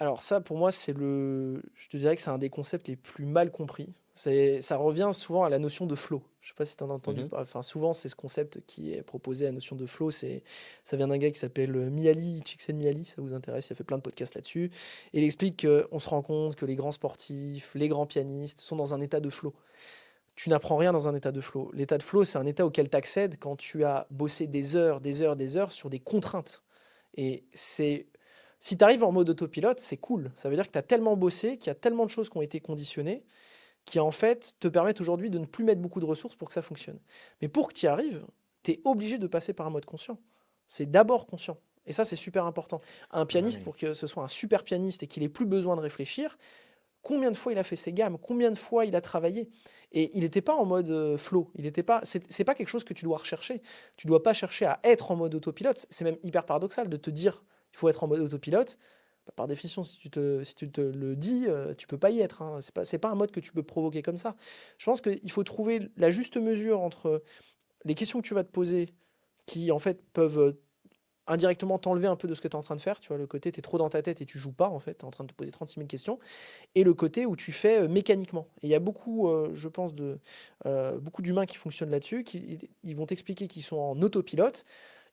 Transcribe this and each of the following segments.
Alors ça, pour moi, je te dirais que c'est un des concepts les plus mal compris. Ça revient souvent à la notion de flow. Je sais pas si tu en as entendu Mmh. parler. Enfin, souvent, c'est ce concept qui est proposé, la notion de flow. Ça vient d'un gars qui s'appelle Mihaly, Csikszentmihalyi, ça vous intéresse, il a fait plein de podcasts là-dessus. Et il explique qu'on se rend compte que les grands sportifs, les grands pianistes sont dans un état de flow. Tu n'apprends rien dans un état de flow. L'état de flow, c'est un état auquel tu accèdes quand tu as bossé des heures, des heures, des heures sur des contraintes. Et si tu arrives en mode autopilote, c'est cool. Ça veut dire que tu as tellement bossé, qu'il y a tellement de choses qui ont été conditionnées, qui en fait te permettent aujourd'hui de ne plus mettre beaucoup de ressources pour que ça fonctionne. Mais pour que tu y arrives, tu es obligé de passer par un mode conscient. C'est d'abord conscient. Et ça, c'est super important. Un Ah pianiste, oui. pour que ce soit un super pianiste et qu'il ait plus besoin de réfléchir, combien de fois il a fait ses gammes, combien de fois il a travaillé. Et il n'était pas en mode flow. Il était pas, c'est pas quelque chose que tu dois rechercher. Tu dois pas chercher à être en mode autopilote. C'est même hyper paradoxal de te dire il faut être en mode autopilote. Bah, par définition, si tu te le dis, tu peux pas y être. Hein. C'est pas un mode que tu peux provoquer comme ça. Je pense qu'il faut trouver la juste mesure entre les questions que tu vas te poser, qui en fait peuvent indirectement t'enlever un peu de ce que tu es en train de faire. Tu vois, le côté, tu es trop dans ta tête et tu joues pas, en fait. Tu es en train de te poser 36 000 questions et le côté où tu fais mécaniquement. Et il y a beaucoup, je pense, beaucoup d'humains qui fonctionnent là-dessus, ils vont t'expliquer qu'ils sont en autopilote,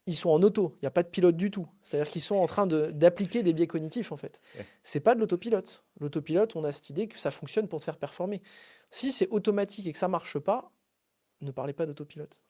ils sont en auto, il n'y a pas de pilote du tout. C'est-à-dire qu'ils sont en train d'appliquer des biais cognitifs, en fait. Ouais. C'est pas de l'autopilote. L'autopilote, on a cette idée que ça fonctionne pour te faire performer. Si c'est automatique et que ça marche pas, ne parlez pas d'autopilote.